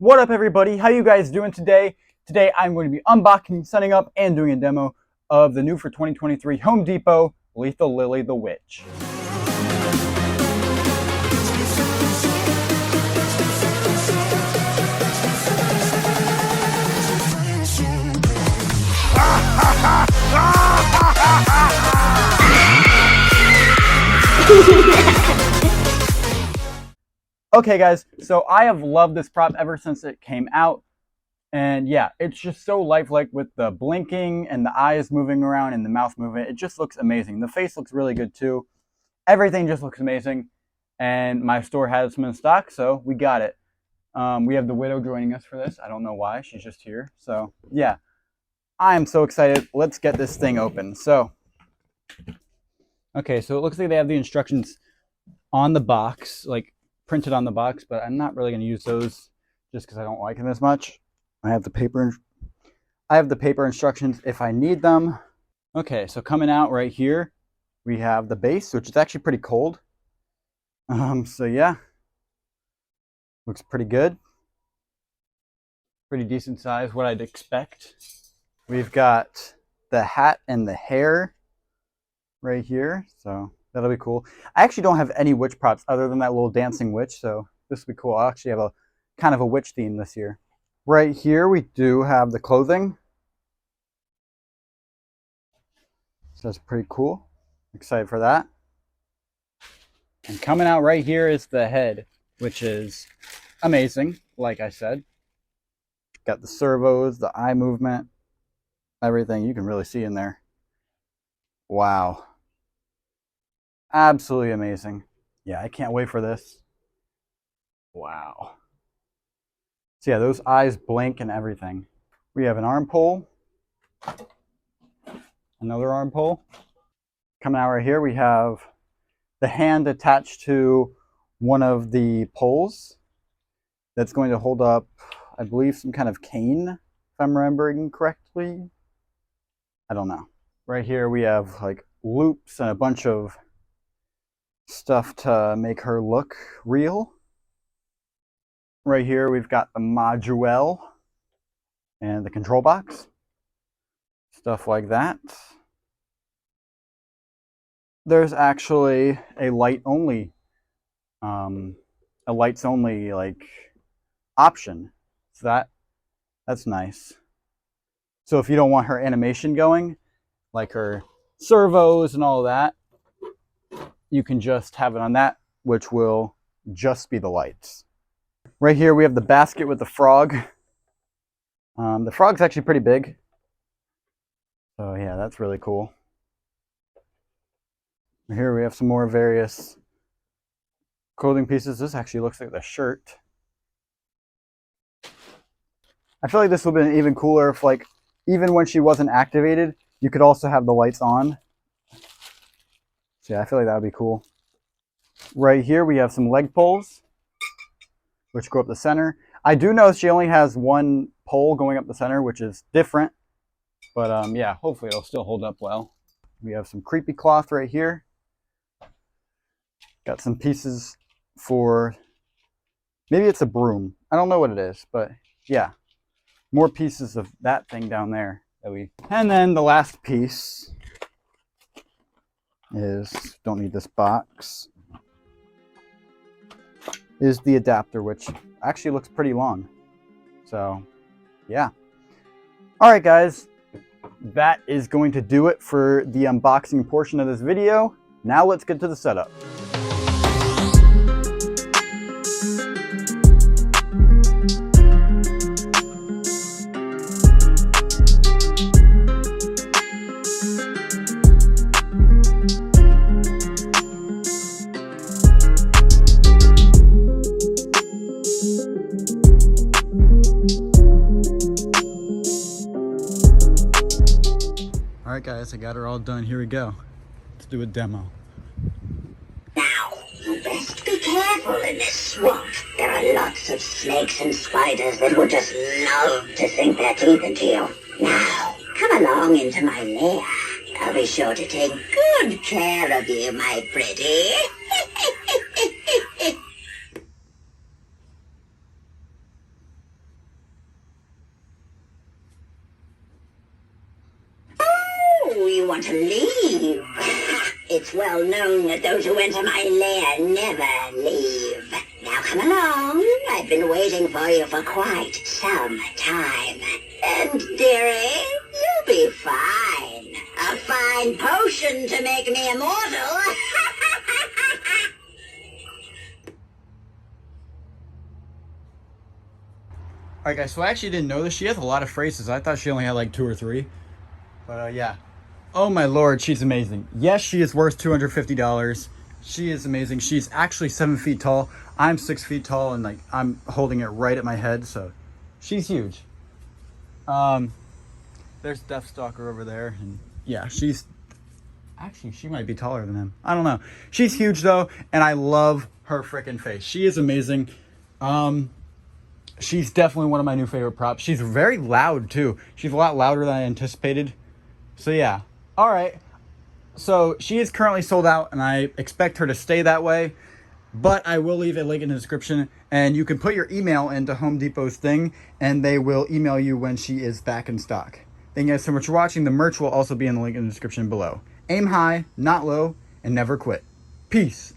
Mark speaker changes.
Speaker 1: What up, everybody? How you guys doing today? Today I'm going to be unboxing, setting up, and doing a demo of the new for 2023 Home Depot Lethal Lily the Witch. Okay guys, so I have loved this prop ever since it came out. And yeah, it's just so lifelike with the blinking and the eyes moving around and the mouth movement. It just looks amazing. The face looks really good too. Everything just looks amazing. And my store has some in stock, so we got it. We have the Widow joining us for this. I don't know why, she's just here. So yeah, I am so excited. Let's get this thing open. So, okay, so it looks like they have the instructions on the box, like printed on the box, but I'm not really going to use those just because I don't like them as much. I have the paper instructions if I need them. Okay, so coming out right here, we have the base, which is actually pretty cold. So yeah, looks pretty good. Pretty decent size, what I'd expect. We've got the hat and the hair right here, so that'll be cool. I actually don't have any witch props other than that little dancing witch, so this will be cool. I'll actually have a kind of a witch theme this year. Right here we do have the clothing. So that's pretty cool. Excited for that. And coming out right here is the head, which is amazing, like I said. Got the servos, the eye movement, everything you can really see in there. Wow. Absolutely amazing. Yeah, I can't wait for this. Wow. So yeah, those eyes blink and everything. We have an arm pole. Another arm pole. Coming out right here, we have the hand attached to one of the poles that's going to hold up, I believe, some kind of cane, if I'm remembering correctly. I don't know. Right here we have like loops and a bunch of stuff to make her look real. Right here we've got the module and the control box. Stuff like that. There's actually a lights only like option. So that's nice. So if you don't want her animation going, like her servos and all that, you can just have it on that, which will just be the lights. Right here we have the basket with the frog. The frog's actually pretty big. So yeah, that's really cool. Here we have some more various clothing pieces. This actually looks like the shirt. I feel like this would have been even cooler if, like, even when she wasn't activated, you could also have the lights on. So yeah, I feel like that would be cool. Right here we have some leg poles, which go up the center. I do know she only has one pole going up the center, which is different. But yeah, hopefully it'll still hold up well. We have some creepy cloth right here. Got some pieces for, maybe it's a broom. I don't know what it is, but yeah. More pieces of that thing down there. And then the last piece is, don't need this box, is the adapter, which actually looks pretty long. So yeah. All right, guys. That is going to do it for the unboxing portion of this video. Now let's get to the setup. All right, guys, I got her all done. Here we go. Let's do a demo.
Speaker 2: Now, you best be careful in this swamp. There are lots of snakes and spiders that would just love to sink their teeth into you. Now, come along into my lair. I'll be sure to take good care of you, my pretty. you want to leave. It's well known that those who enter my lair never leave. Now come along. I've been waiting for you for quite some time. And, dearie, you'll be fine. A fine potion to make me immortal.
Speaker 1: Alright guys, so I actually didn't know this. She has a lot of phrases. I thought she only had like 2 or 3. But yeah. Oh my lord, she's amazing. Yes, she is worth $250. She is amazing. She's actually 7 feet tall. I'm 6 feet tall and like I'm holding it right at my head, so she's huge. There's Deathstalker over there, and yeah, she's actually, she might be taller than him. I don't know. She's huge though, and I love her freaking face. She is amazing. She's definitely one of my new favorite props. She's very loud too. She's a lot louder than I anticipated. So yeah. All right. So she is currently sold out, and I expect her to stay that way. But I will leave a link in the description, and you can put your email into Home Depot's thing, and they will email you when she is back in stock. Thank you guys so much for watching. The merch will also be in the link in the description below. Aim high, not low, and never quit. Peace.